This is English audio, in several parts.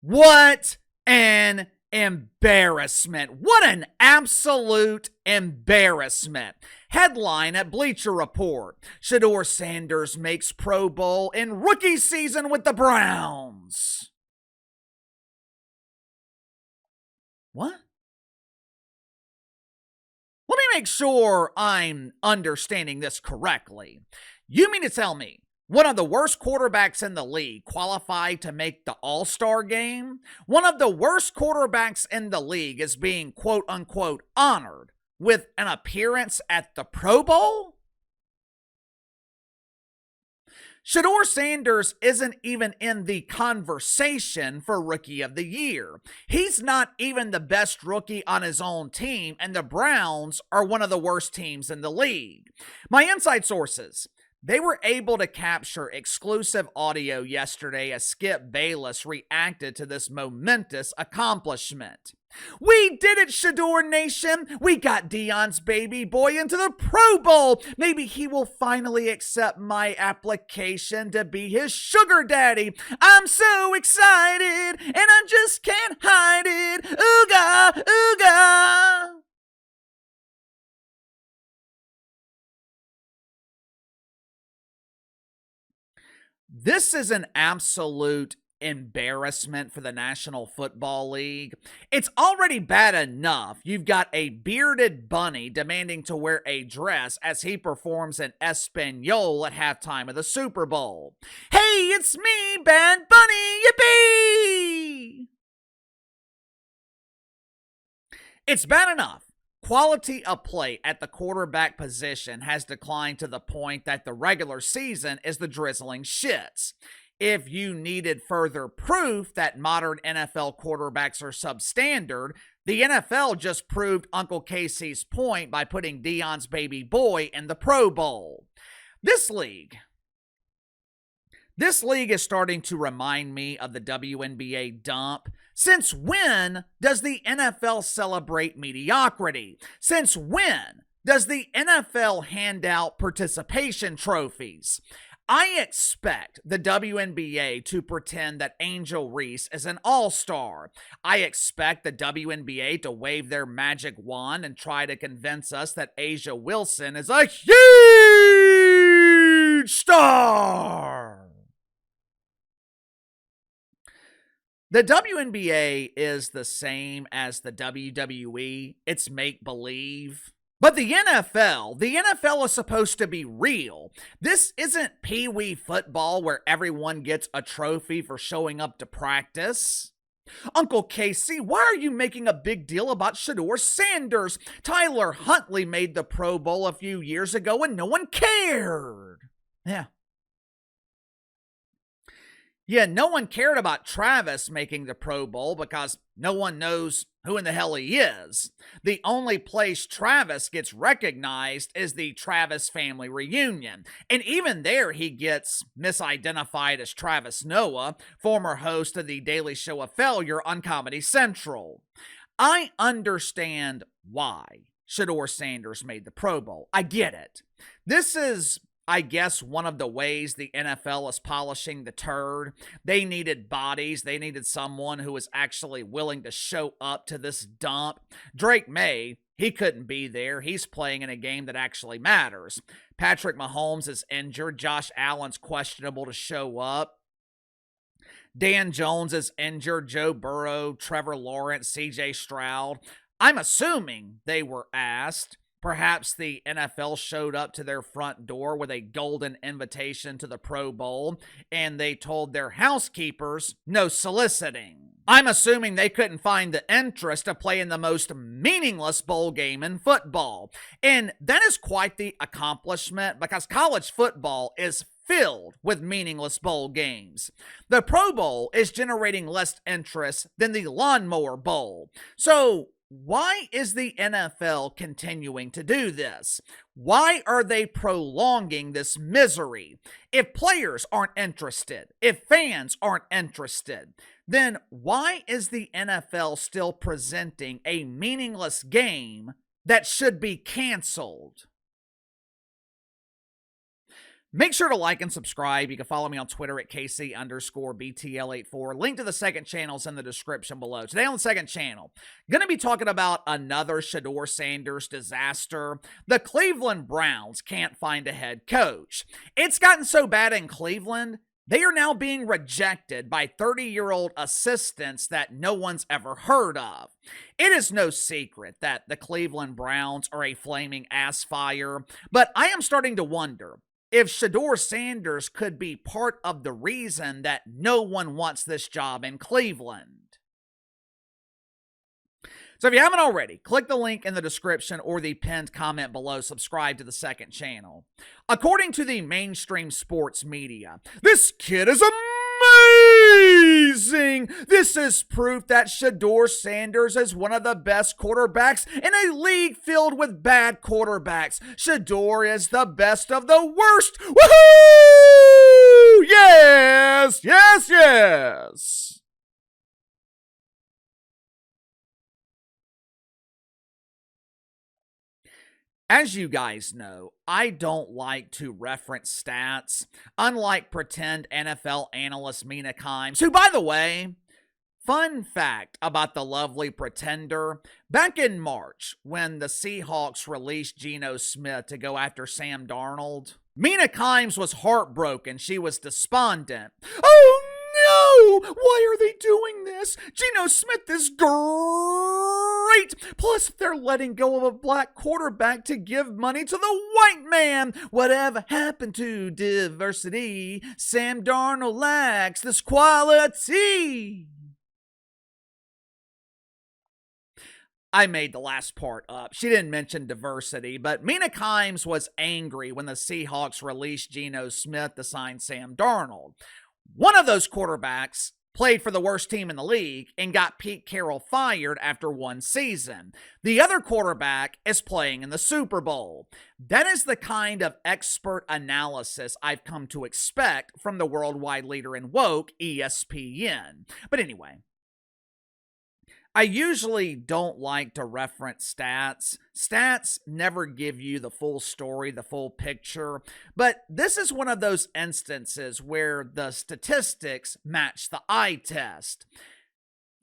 What an embarrassment. What an absolute embarrassment. Headline at Bleacher Report: Shedeur Sanders makes Pro Bowl in rookie season with the Browns. What? Let me make sure I'm understanding this correctly. You mean to tell me one of the worst quarterbacks in the league qualified to make the All-Star game? One of the worst quarterbacks in the league is being quote-unquote honored with an appearance at the Pro Bowl? Shedeur Sanders isn't even in the conversation for Rookie of the Year. He's not even the best rookie on his own team, and the Browns are one of the worst teams in the league. My inside sources: they were able to capture exclusive audio yesterday as Skip Bayless reacted to this momentous accomplishment. "We did it, Shedeur Nation! We got Deion's baby boy into the Pro Bowl! Maybe he will finally accept my application to be his sugar daddy! I'm so excited, and I just can't hide it! Ooga, ooga!" This is an absolute embarrassment for the National Football League. It's already bad enough you've got a bearded bunny demanding to wear a dress as he performs in Espanol at halftime of the Super Bowl. "Hey, it's me, Bad Bunny, yippee!" It's bad enough quality of play at the quarterback position has declined to the point that the regular season is the drizzling shits. If you needed further proof that modern NFL quarterbacks are substandard, the NFL just proved Uncle Casey's point by putting Deion's baby boy in the Pro Bowl. This league is starting to remind me of the WNBA dump. Since when does the NFL celebrate mediocrity? Since when does the NFL hand out participation trophies? I expect the WNBA to pretend that Angel Reese is an all-star. I expect the WNBA to wave their magic wand and try to convince us that Asia Wilson is a huge star. The WNBA is the same as the WWE. It's make-believe. But the NFL is supposed to be real. This isn't Pee-wee football where everyone gets a trophy for showing up to practice. Uncle Casey, why are you making a big deal about Shedeur Sanders? Tyler Huntley made the Pro Bowl a few years ago and no one cared. Yeah, no one cared about Travis making the Pro Bowl because no one knows who in the hell he is. The only place Travis gets recognized is the Travis family reunion. And even there, he gets misidentified as Travis Noah, former host of the Daily Show of Failure on Comedy Central. I understand why Shedeur Sanders made the Pro Bowl. I get it. This is, I guess, one of the ways the NFL is polishing the turd. They needed bodies. They needed someone who was actually willing to show up to this dump. Drake May, he couldn't be there. He's playing in a game that actually matters. Patrick Mahomes is injured. Josh Allen's questionable to show up. Dan Jones is injured. Joe Burrow, Trevor Lawrence, CJ Stroud. I'm assuming they were asked. Perhaps the NFL showed up to their front door with a golden invitation to the Pro Bowl, and they told their housekeepers no soliciting. I'm assuming they couldn't find the interest to play in the most meaningless bowl game in football. And that is quite the accomplishment because college football is filled with meaningless bowl games. The Pro Bowl is generating less interest than the Lawnmower Bowl. So, why is the NFL continuing to do this? Why are they prolonging this misery? If players aren't interested, if fans aren't interested, then why is the NFL still presenting a meaningless game that should be canceled? Make sure to like and subscribe. You can follow me on Twitter at KC_BTL84. Link to the second channel is in the description below. Today on the second channel, going to be talking about another Shedeur Sanders disaster. The Cleveland Browns can't find a head coach. It's gotten so bad in Cleveland, they are now being rejected by 30-year-old assistants that no one's ever heard of. It is no secret that the Cleveland Browns are a flaming ass fire, but I am starting to wonder if Shedeur Sanders could be part of the reason that no one wants this job in Cleveland. So if you haven't already, click the link in the description or the pinned comment below. Subscribe to the second channel. According to the mainstream sports media, this kid is amazing. This is proof that Shedeur Sanders is one of the best quarterbacks in a league filled with bad quarterbacks. Shedeur is the best of the worst. Woohoo! Yes, yes, yes. As you guys know, I don't like to reference stats, unlike pretend NFL analyst Mina Kimes, who, by the way, fun fact about the lovely pretender, back in March, when the Seahawks released Geno Smith to go after Sam Darnold, Mina Kimes was heartbroken. She was despondent. Oh no! Why are they doing this? Geno Smith is great! Plus, they're letting go of a black quarterback to give money to the white man. Whatever happened to diversity? Sam Darnold lacks this quality. I made the last part up. She didn't mention diversity, but Mina Kimes was angry when the Seahawks released Geno Smith to sign Sam Darnold. One of those quarterbacks played for the worst team in the league and got Pete Carroll fired after one season. The other quarterback is playing in the Super Bowl. That is the kind of expert analysis I've come to expect from the worldwide leader in woke, ESPN. But anyway, I usually don't like to reference stats. Stats never give you the full story, the full picture, but this is one of those instances where the statistics match the eye test.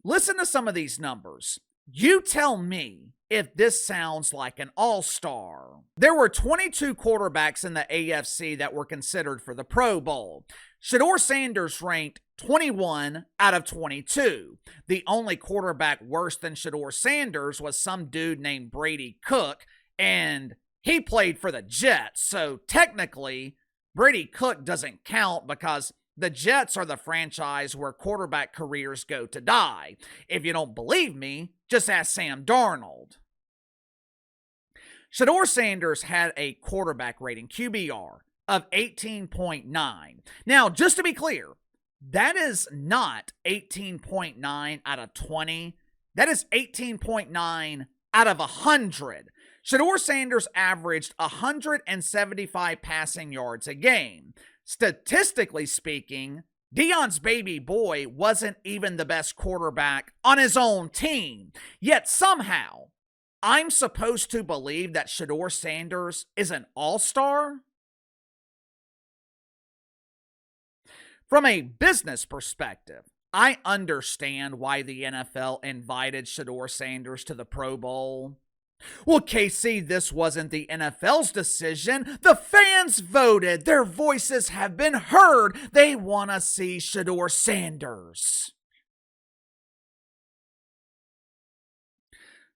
Listen to some of these numbers. You tell me if this sounds like an all-star. There were 22 quarterbacks in the AFC that were considered for the Pro Bowl. Shedeur Sanders ranked 21 out of 22. The only quarterback worse than Shedeur Sanders was some dude named Brady Cook, and he played for the Jets. So technically, Brady Cook doesn't count because the Jets are the franchise where quarterback careers go to die. If you don't believe me, just ask Sam Darnold. Shedeur Sanders had a quarterback rating, QBR, of 18.9. Now, just to be clear, that is not 18.9 out of 20. That is 18.9 out of 100. Shedeur Sanders averaged 175 passing yards a game. Statistically speaking, Deion's baby boy wasn't even the best quarterback on his own team. Yet somehow, I'm supposed to believe that Shedeur Sanders is an all-star? From a business perspective, I understand why the NFL invited Shedeur Sanders to the Pro Bowl. Well, KC, this wasn't the NFL's decision. The fans voted. Their voices have been heard. They want to see Shedeur Sanders.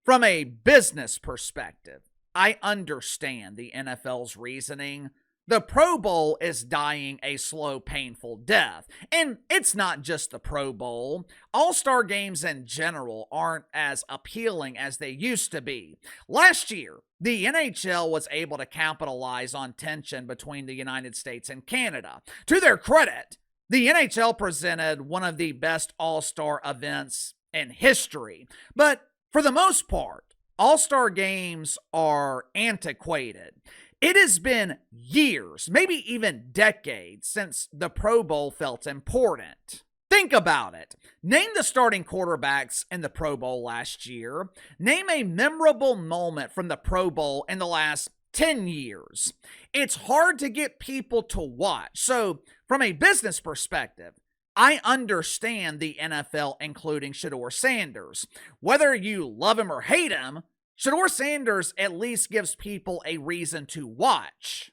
From a business perspective, I understand the NFL's reasoning. The Pro Bowl is dying a slow, painful death. And it's not just the Pro Bowl. All-Star games in general aren't as appealing as they used to be. Last year, the NHL was able to capitalize on tension between the United States and Canada. To their credit, the NHL presented one of the best All-Star events in history. But for the most part, All-Star games are antiquated. It has been years, maybe even decades, since the Pro Bowl felt important. Think about it. Name the starting quarterbacks in the Pro Bowl last year. Name a memorable moment from the Pro Bowl in the last 10 years. It's hard to get people to watch. So, from a business perspective, I understand the NFL including Shedeur Sanders. Whether you love him or hate him, Shedeur Sanders at least gives people a reason to watch.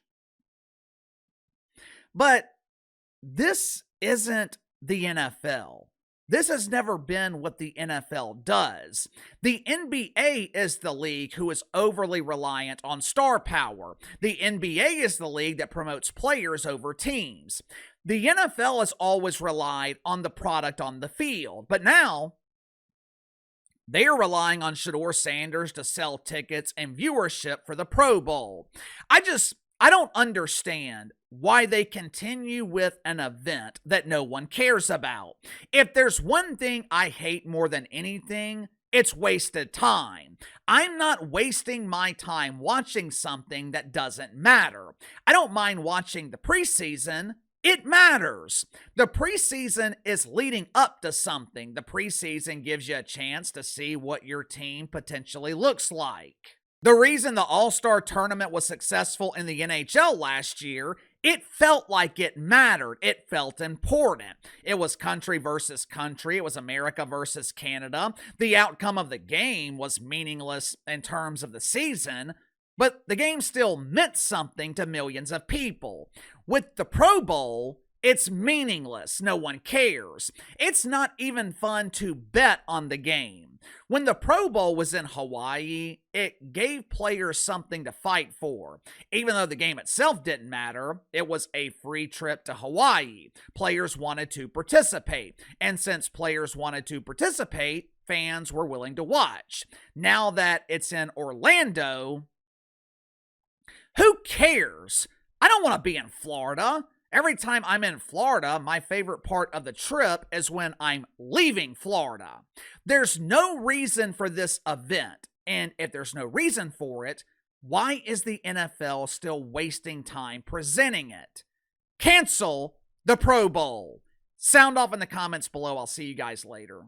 But this isn't the NFL. This has never been what the NFL does. The NBA is the league who is overly reliant on star power. The NBA is the league that promotes players over teams. The NFL has always relied on the product on the field, but now they are relying on Shedeur Sanders to sell tickets and viewership for the Pro Bowl. I don't understand why they continue with an event that no one cares about. If there's one thing I hate more than anything, it's wasted time. I'm not wasting my time watching something that doesn't matter. I don't mind watching the preseason. It matters. The preseason is leading up to something. The preseason gives you a chance to see what your team potentially looks like. The reason the All-Star Tournament was successful in the NHL last year, it felt like it mattered. It felt important. It was country versus country. It was America versus Canada. The outcome of the game was meaningless in terms of the season, but the game still meant something to millions of people. With the Pro Bowl, it's meaningless. No one cares. It's not even fun to bet on the game. When the Pro Bowl was in Hawaii, it gave players something to fight for. Even though the game itself didn't matter, it was a free trip to Hawaii. Players wanted to participate. And since players wanted to participate, fans were willing to watch. Now that it's in Orlando, who cares? I don't want to be in Florida. Every time I'm in Florida, my favorite part of the trip is when I'm leaving Florida. There's no reason for this event, and if there's no reason for it, why is the NFL still wasting time presenting it? Cancel the Pro Bowl. Sound off in the comments below. I'll see you guys later.